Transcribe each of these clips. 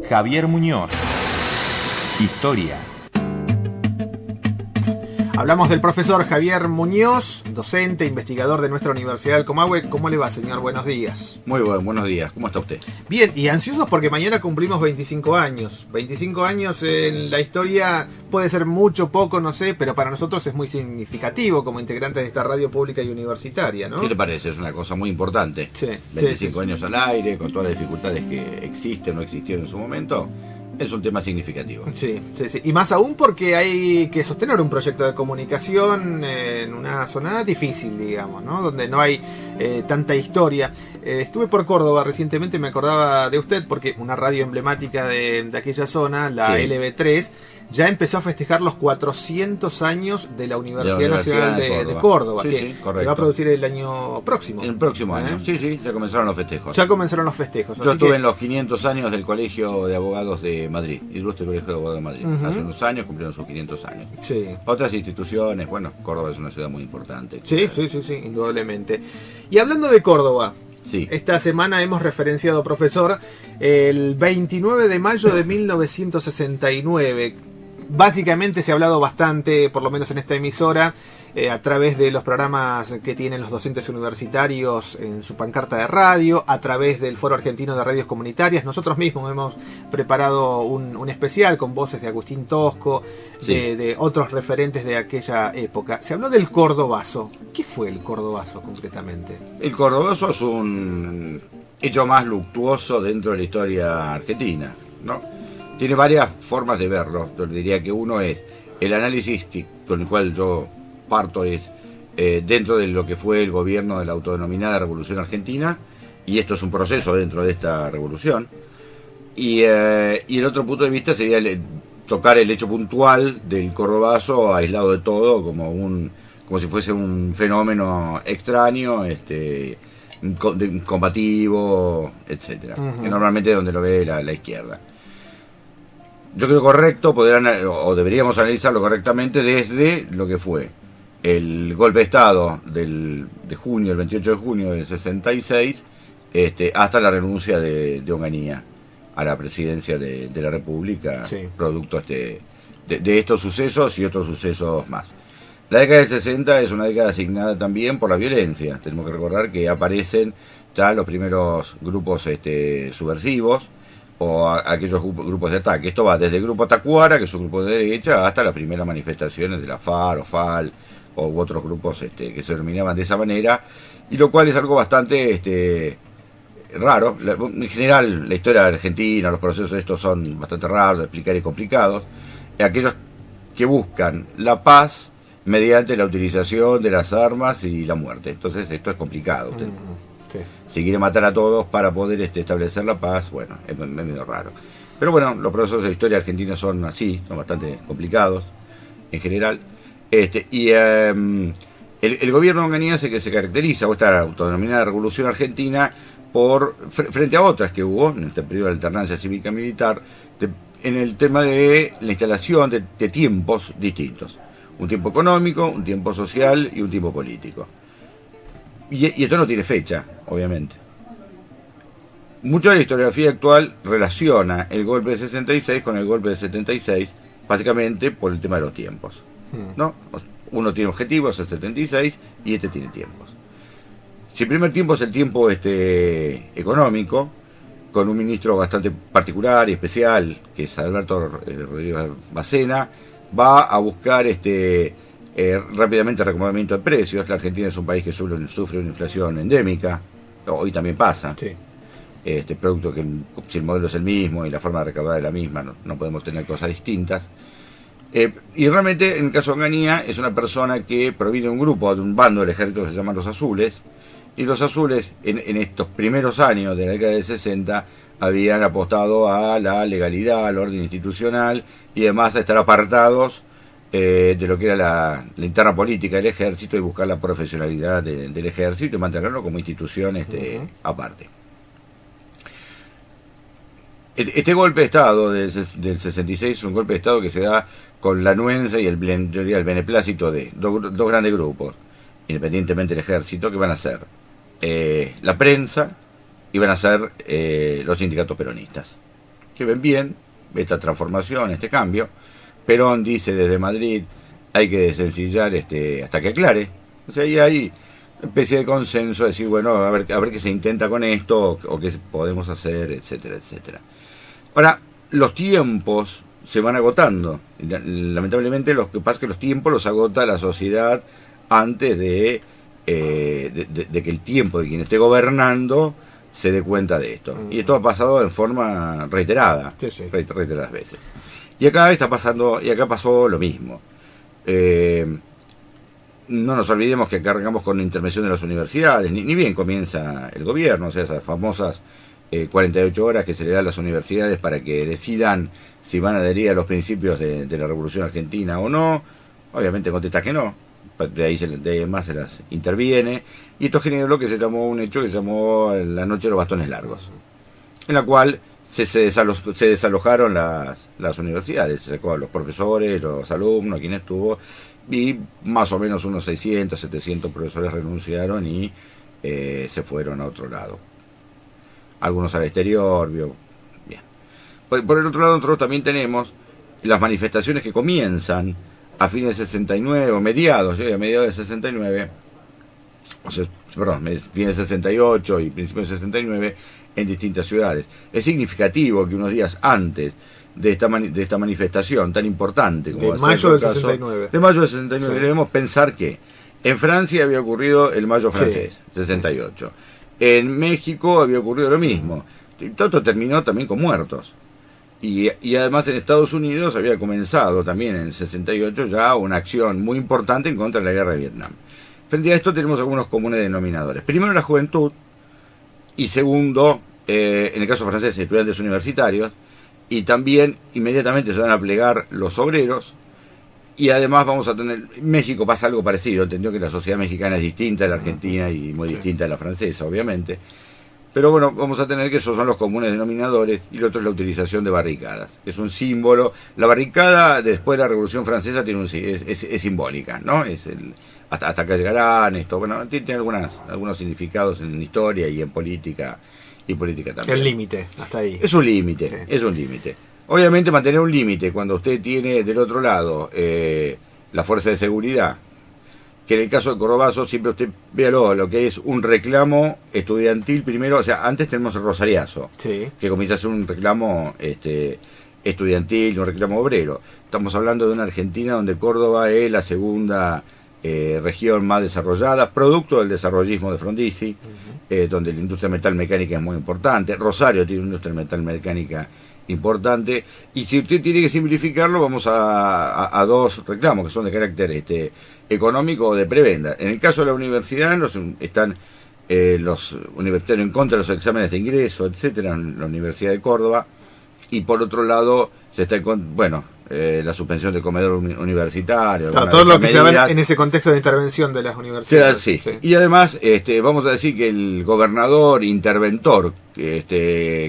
Javier Muñoz. Historia. Hablamos del profesor Javier Muñoz, docente, investigador de nuestra Universidad del Comahue. ¿Cómo le va, señor? Buenos días. Muy bueno, buenos días. ¿Cómo está usted? Bien, y ansiosos porque mañana cumplimos 25 años. 25 años en la historia puede ser mucho, poco, no sé, pero para nosotros es muy significativo como integrantes de esta radio pública y universitaria, ¿no? ¿Qué te parece? Es una cosa muy importante. Sí. 25 años al aire, con todas las dificultades que existen o existieron en su momento. Es un tema significativo. Sí. Y más aún porque hay que sostener un proyecto de comunicación en una zona difícil, digamos, ¿no? Donde no hay tanta historia. Estuve por Córdoba recientemente, me acordaba de usted, porque una radio emblemática de aquella zona, la Sí. LB3, ya empezó a festejar los 400 años de la Universidad Nacional de Córdoba, Sí, que sí, correcto. se va a producir el año próximo. El próximo año. Sí, ya comenzaron los festejos. Ya comenzaron los festejos. Yo así estuve que en los 500 años del Colegio de Abogados de Madrid, Ilustre Colegio de Abogados de Madrid. Ujú. Hace unos años cumplieron sus 500 años. Sí. Otras instituciones, bueno, Córdoba es una ciudad muy importante. Sí, indudablemente. Y hablando de Córdoba, Sí. esta semana hemos referenciado, profesor, el 29 de mayo de 1969. Básicamente se ha hablado bastante, por lo menos en esta emisora, a través de los programas que tienen los docentes universitarios en su pancarta de radio, a través del Foro Argentino de Radios Comunitarias. Nosotros mismos hemos preparado un especial con voces de Agustín Tosco, Sí. de otros referentes de aquella época. Se habló del cordobazo. ¿Qué fue el cordobazo concretamente? El cordobazo es un hecho más luctuoso dentro de la historia argentina, ¿no? Tiene varias formas de verlo. Yo diría que uno es el análisis con el cual yo parto es dentro de lo que fue el gobierno de la autodenominada Revolución Argentina, y esto es un proceso dentro de esta revolución. Y el otro punto de vista sería tocar el hecho puntual del cordobazo aislado de todo, como si fuese un fenómeno extraño, combativo, etcétera. Ujú. Que normalmente es donde lo ve la izquierda. Yo creo correcto o deberíamos analizarlo correctamente desde lo que fue el golpe de Estado el 28 de junio del 66, hasta la renuncia de Onganía a la presidencia de la República, Sí. producto de estos sucesos y otros sucesos más. La década del 60 es una década asignada también por la violencia. Tenemos que recordar que aparecen ya los primeros grupos subversivos, o aquellos grupos de ataque. Esto va desde el grupo Tacuara, que es un grupo de derecha, hasta las primeras manifestaciones de la FARC o FAL, u otros grupos que se denominaban de esa manera, y lo cual es algo bastante raro. En general, la historia argentina, los procesos estos son bastante raros de explicar y complicados. Aquellos que buscan la paz mediante la utilización de las armas y la muerte. Entonces, esto es complicado. Sí. Si quiere matar a todos para poder establecer la paz, bueno, es medio raro. Pero bueno, los procesos de historia argentina son así, son bastante complicados en general. El gobierno de Onganía se caracteriza, o esta autodenominada Revolución Argentina, frente a otras que hubo en este periodo de alternancia cívica-militar, en el tema de la instalación de tiempos distintos. Un tiempo económico, un tiempo social y un tiempo político. Y esto no tiene fecha, obviamente. Mucho de la historiografía actual relaciona el golpe de 66 con el golpe de 76, básicamente por el tema de los tiempos, ¿no? Uno tiene objetivos, el 76, y este tiene tiempos. Si el primer tiempo es el tiempo económico, con un ministro bastante particular y especial, que es Alberto Rodríguez Bacena, va a buscar rápidamente reacomodamiento de precios. La Argentina es un país que sufre una inflación endémica, hoy también pasa. Sí. Producto que si el modelo es el mismo y la forma de recaudar es la misma, no podemos tener cosas distintas. Y realmente, en el caso de Onganía, es una persona que proviene de un bando del ejército que se llaman los Azules, y los Azules en estos primeros años de la década del 60 habían apostado a la legalidad, al orden institucional, y además a estar apartados de lo que era la interna política del ejército, y buscar la profesionalidad del ejército y mantenerlo como institución aparte. Este golpe de Estado del 66 es un golpe de Estado que se da con la anuencia y el beneplácito de dos grandes grupos, independientemente del ejército, que van a ser la prensa y van a ser los sindicatos peronistas. que ven bien esta transformación, este cambio. Perón dice desde Madrid, hay que desencillar hasta que aclare. O sea, ahí hay una especie de consenso, decir, bueno, a ver qué se intenta con esto, o qué podemos hacer, etcétera, etcétera. Ahora, los tiempos se van agotando. Lamentablemente lo que pasa es que los tiempos los agota la sociedad antes de que el tiempo de quien esté gobernando se dé cuenta de esto. Y esto ha pasado en forma reiterada, reiteradas veces. Y acá pasó lo mismo. No nos olvidemos que acá arrancamos con la intervención de las universidades, ni bien comienza el gobierno, o sea, esas famosas 48 horas que se le dan a las universidades para que decidan si van a adherir a los principios de la Revolución Argentina o no. Obviamente contesta que no, de ahí más se las interviene, y esto generó lo que se llamó un hecho que se llamó la Noche de los Bastones Largos, en la cual se desalojaron las universidades, se sacó a los profesores, los alumnos, quien estuvo, y más o menos unos 600, 700 profesores renunciaron y se fueron a otro lado. Algunos al exterior, bien. Por el otro lado, nosotros también tenemos las manifestaciones que comienzan a fines de 69, o mediados de 69, fines de 68 y principios de 69, en distintas ciudades. Es significativo que unos días antes de esta manifestación tan importante como de mayo del 69. De mayo del 69, sí, debemos pensar que en Francia había ocurrido el Mayo francés, 68. En México había ocurrido lo mismo. Y todo esto terminó también con muertos. Y además en Estados Unidos había comenzado también en 68 ya una acción muy importante en contra de la guerra de Vietnam. Frente a esto tenemos algunos comunes denominadores. Primero, la juventud, y segundo, en el caso francés, estudiantes universitarios, y también inmediatamente se van a plegar los obreros, y además vamos a tener, México pasa algo parecido, entendió que la sociedad mexicana es distinta a la argentina y muy distinta a la francesa, obviamente, pero bueno, vamos a tener que esos son los comunes denominadores, y lo otro es la utilización de barricadas, es un símbolo. La barricada después de la Revolución Francesa es simbólica, ¿no? Es hasta acá llegarán, esto, bueno, tiene algunos significados en historia y en política, y política también. El límite, hasta ahí. Es un límite, sí. Es un límite. Obviamente mantener un límite cuando usted tiene del otro lado la fuerza de seguridad, que en el caso de Cordobazo siempre usted véalo, lo que es un reclamo estudiantil primero, o sea, antes tenemos el Rosariazo, sí, que comienza a ser un reclamo estudiantil, un reclamo obrero. Estamos hablando de una Argentina donde Córdoba es la segunda región más desarrollada, producto del desarrollismo de Frondizi, donde la industria metal mecánica es muy importante. Rosario tiene una industria metal mecánica importante, y si usted tiene que simplificarlo, vamos a dos reclamos que son de carácter económico o de prebenda. En el caso de la universidad están los universitarios en contra de los exámenes de ingreso, etcétera, en la Universidad de Córdoba, y por otro lado se está la suspensión del comedor universitario. Claro, todo lo que se da en ese contexto de intervención de las universidades. Sí. Y además, vamos a decir que el gobernador interventor,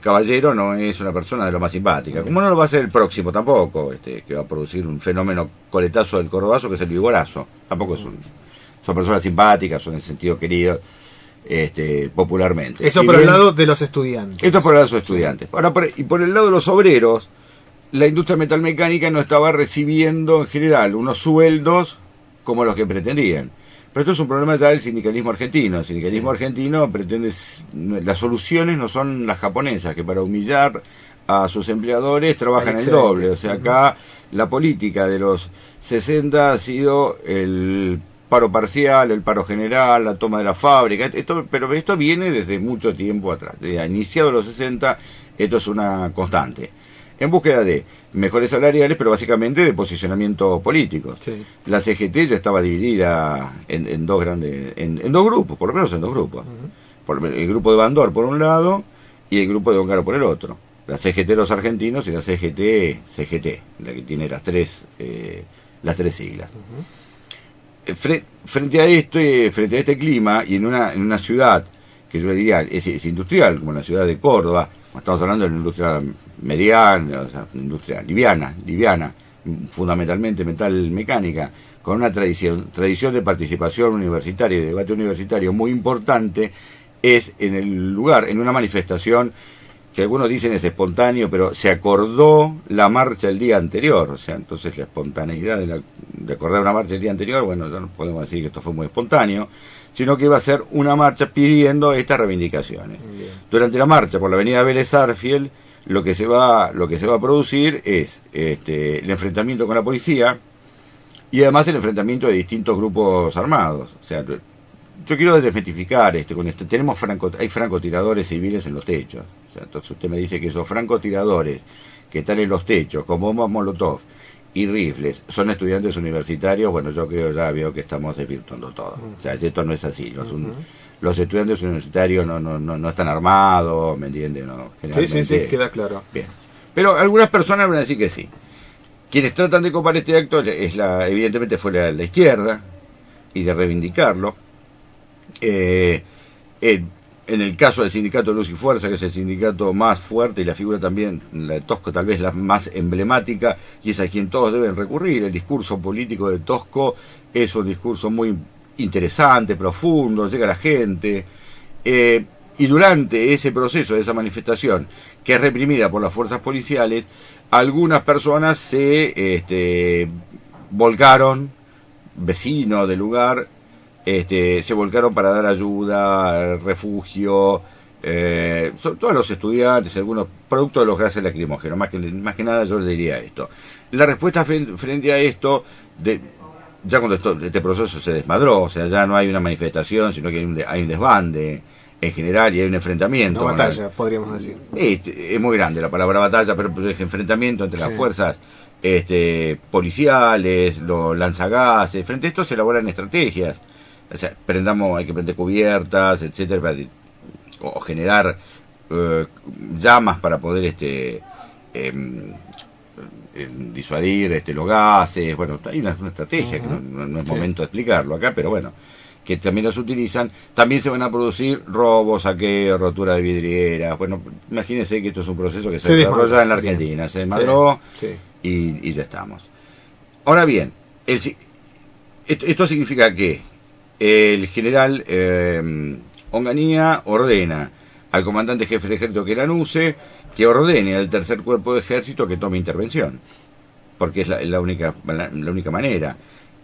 Caballero, no es una persona de lo más simpática. Como no lo va a ser el próximo tampoco, que va a producir un fenómeno coletazo del Cordobazo, que es el Vigorazo. Tampoco son personas simpáticas, son en el sentido querido, popularmente. Eso por el lado de los estudiantes. Esto por el lado de los estudiantes. Ahora, por el lado de los obreros, la industria metalmecánica no estaba recibiendo en general unos sueldos como los que pretendían. Pero esto es un problema ya del sindicalismo argentino. El sindicalismo argentino pretende, las soluciones no son las japonesas, que para humillar a sus empleadores trabajan el doble. O sea, acá la política de los 60 ha sido el paro parcial, el paro general, la toma de la fábrica, pero esto viene desde mucho tiempo atrás. Iniciado los 60, esto es una constante, en búsqueda de mejores salariales, pero básicamente de posicionamiento político. Sí. La CGT ya estaba dividida en dos grupos, por lo menos en dos grupos. El grupo de Bandor por un lado y el grupo de Ongaro por el otro. La CGT de los argentinos y la CGT, la que tiene las tres siglas. Frente a este clima, y en una ciudad que yo diría es industrial, como la ciudad de Córdoba, estamos hablando de una industria mediana, o sea, una industria liviana, fundamentalmente metal mecánica, con una tradición de participación universitaria y de debate universitario muy importante, es en el lugar, en una manifestación que algunos dicen es espontáneo, pero se acordó la marcha el día anterior, o sea, entonces la espontaneidad de acordar una marcha el día anterior, bueno, ya no podemos decir que esto fue muy espontáneo, sino que iba a ser una marcha pidiendo estas reivindicaciones. Bien. Durante la marcha por la avenida Vélez Sarsfield, lo que se va a producir es el enfrentamiento con la policía y además el enfrentamiento de distintos grupos armados. O sea, yo quiero desmitificar con esto. Hay francotiradores civiles en los techos. O sea, entonces usted me dice que esos francotiradores que están en los techos con bombas Molotov y rifles son estudiantes universitarios. Bueno, yo veo que estamos desvirtuando todo. O sea, esto no es así. Los estudiantes universitarios no están armados, ¿me entienden? No, sí, queda claro. Bien. Pero algunas personas van a decir que sí. Quienes tratan de copar este acto evidentemente fue la izquierda y de reivindicarlo. En el caso del sindicato Luz y Fuerza, que es el sindicato más fuerte y la figura también, la de Tosco tal vez la más emblemática, y es a quien todos deben recurrir. El discurso político de Tosco es un discurso muy interesante, profundo, llega a la gente, y durante ese proceso, de esa manifestación, que es reprimida por las fuerzas policiales, algunas personas se volcaron, vecinos del lugar, se volcaron para dar ayuda, refugio, sobre todo a los estudiantes, algunos producto de los gases lacrimógenos, más que nada yo le diría esto. La respuesta frente a esto, ya cuando este proceso se desmadró, o sea, ya no hay una manifestación, sino que hay un desbande en general y hay un enfrentamiento. Una batalla, podríamos decir. Es muy grande la palabra batalla, pero es enfrentamiento entre las fuerzas policiales, los lanzagases. Frente a esto se elaboran estrategias. O sea, hay que prender cubiertas, etcétera, o generar llamas para poder disuadir los gases. Bueno, hay una estrategia que no es momento de explicarlo acá, pero bueno, que también los utilizan. También se van a producir robos, saqueos, rotura de vidrieras. Bueno, imagínense que esto es un proceso que se desarrolla en la Argentina. Bien. Se desmadró y ya estamos. Ahora bien, esto significa que el general Onganía ordena al comandante jefe del ejército, que era Lanuse, que ordene al tercer cuerpo de ejército que tome intervención, porque es la única manera.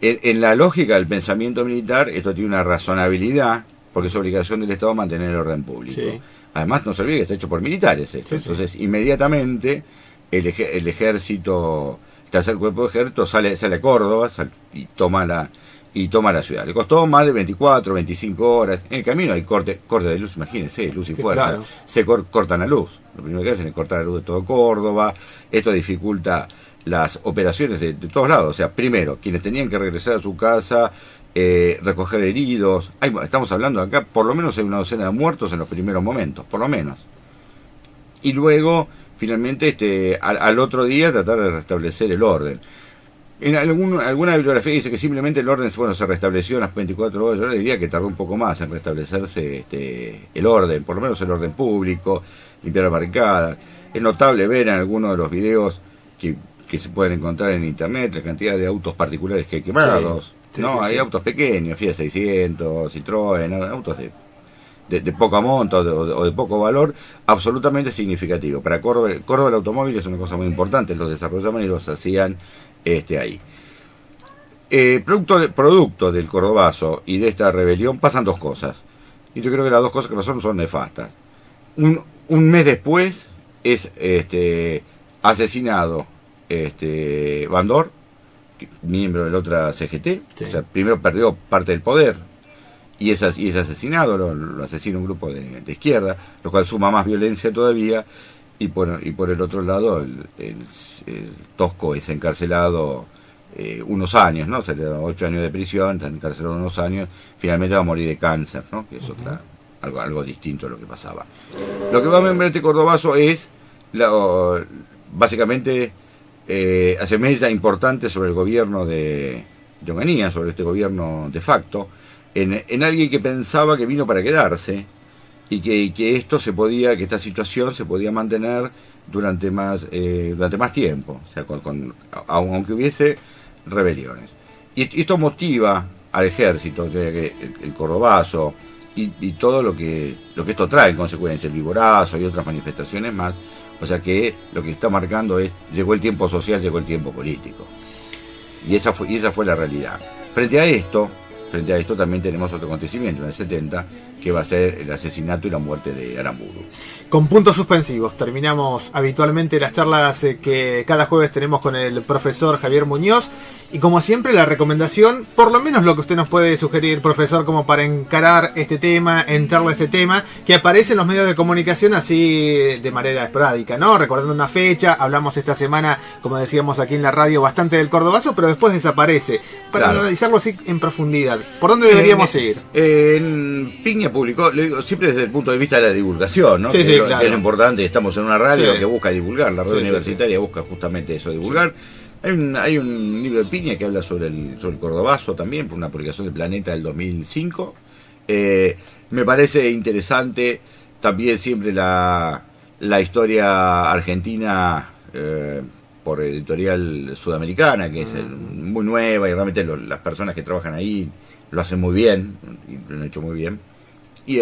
En la lógica del pensamiento militar, esto tiene una razonabilidad, porque es obligación del Estado mantener el orden público. Sí. Además, no se olvide que está hecho por militares esto. Sí. Entonces, inmediatamente, el ejército, el tercer cuerpo de ejército sale a Córdoba y toma la ciudad. Le costó más de 24, 25 horas. En el camino hay corte de luz, imagínense, luz y fuerza. Claro. Se cortan la luz. Lo primero que hacen es cortar la luz de todo Córdoba. Esto dificulta las operaciones de todos lados. O sea, primero, quienes tenían que regresar a su casa, recoger heridos. Estamos hablando acá, por lo menos hay una docena de muertos en los primeros momentos, por lo menos. Y luego, finalmente, al otro día tratar de restablecer el orden. En alguna bibliografía dice que simplemente el orden se restableció en las 24 horas. Yo le diría que tardó un poco más en restablecerse el orden, por lo menos el orden público, limpiar las barricadas. Es notable ver en algunos de los videos que se pueden encontrar en internet la cantidad de autos particulares que hay quemados. Hay autos pequeños, Fiat 600, Citroën, autos de poca monta o de poco valor, absolutamente significativo. Para Córdoba el automóvil es una cosa muy importante, los desarrollaban y los hacían ahí. Producto del Cordobazo y de esta rebelión pasan dos cosas, y yo creo que las dos cosas que son nefastas. Un mes después es asesinado Bandor, miembro de la otra CGT. O sea, primero perdió parte del poder y es asesinado, lo asesina un grupo de izquierda, lo cual suma más violencia todavía. Y por el otro lado, el Tosco es encarcelado unos años, ¿no? Se le da 8 años de prisión, está encarcelado unos años, finalmente va a morir de cáncer, ¿no? Que es algo distinto a lo que pasaba. Lo que va a ver este Cordobazo es, básicamente, hace mella importante sobre el gobierno de Onganía, sobre este gobierno de facto, en alguien que pensaba que vino para quedarse, y que esta situación se podía mantener durante más tiempo, o sea, aunque hubiese rebeliones. Y esto motiva al ejército, ya que el Cordobazo y todo lo que esto trae en consecuencia, el viborazo y otras manifestaciones más. O sea que lo que está marcando es, llegó el tiempo social, llegó el tiempo político. Y esa fue la realidad. Frente a esto también tenemos otro acontecimiento en el 70, que va a ser el asesinato y la muerte de Aramburu. Con puntos suspensivos, terminamos habitualmente las charlas que cada jueves tenemos con el profesor Javier Muñoz. Y como siempre, la recomendación, por lo menos lo que usted nos puede sugerir, profesor, como para encarar este tema, entrarle a este tema, que aparece en los medios de comunicación así de manera esporádica, ¿no? Recordando una fecha, hablamos esta semana, como decíamos aquí en la radio, bastante del Cordobazo, pero después desaparece. Para analizarlo así en profundidad, ¿por dónde deberíamos ir? En Piña publicó, le digo, siempre desde el punto de vista de la divulgación, ¿no? Sí, que, claro. que es lo importante, estamos en una radio Sí. que busca divulgar, la radio Sí, universitaria busca justamente eso, divulgar. Hay un libro de Piña que habla sobre el Cordobazo también, por una publicación de Planeta del 2005. Me parece interesante también siempre la historia argentina por editorial sudamericana, que es muy nueva y realmente las personas que trabajan ahí lo hacen muy bien, y lo han hecho muy bien. Y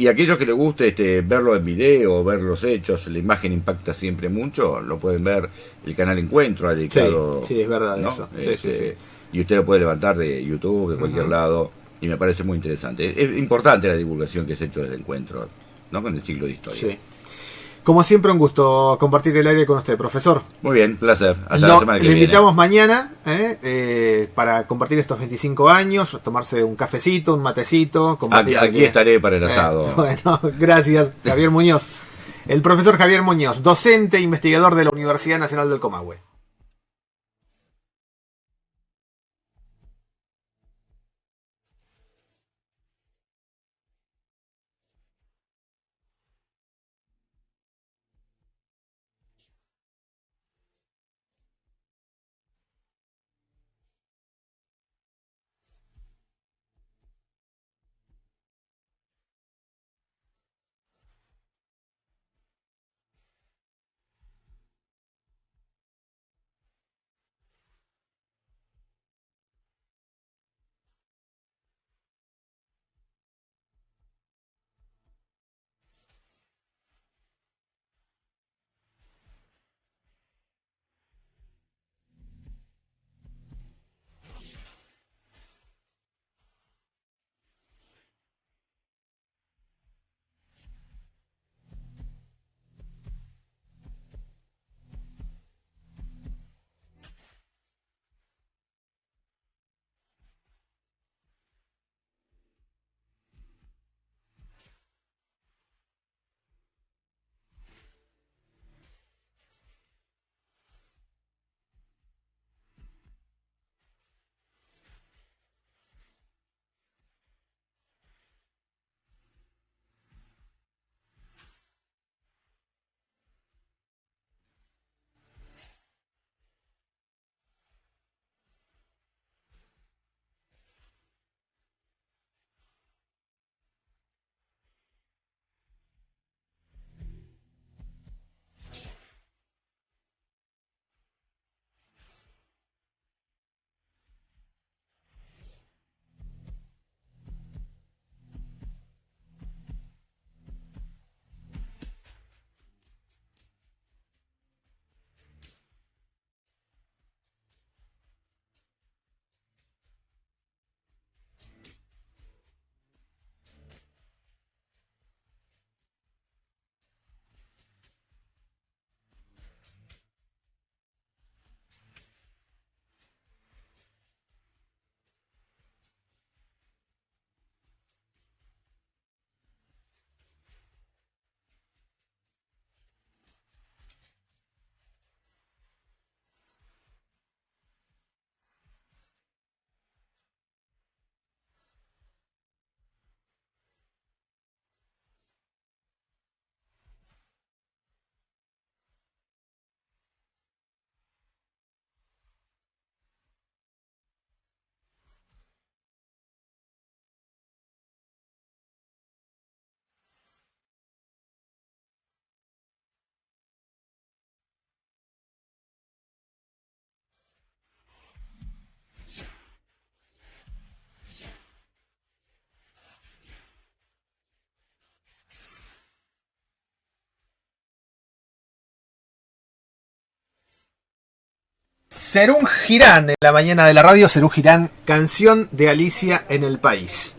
aquellos que les guste verlo en video, ver los hechos, la imagen impacta siempre mucho, lo pueden ver, el canal Encuentro ha dedicado. Sí, es verdad, ¿no? eso. Sí. Y usted lo puede levantar de YouTube, de cualquier lado, y me parece muy interesante. Es importante la divulgación que se ha hecho desde Encuentro, ¿no? Con el ciclo de historia. Sí. Como siempre, un gusto compartir el aire con usted, profesor. Muy bien, placer. Hasta la semana que le viene. invitamos mañana para compartir estos 25 años, tomarse un cafecito, un matecito. Aquí estaré para el asado. Bueno, gracias, Javier Muñoz. El profesor Javier Muñoz, docente e investigador de la Universidad Nacional del Comahue. Serún Girán en la mañana de la radio. Serún Girán, canción de Alicia en el país.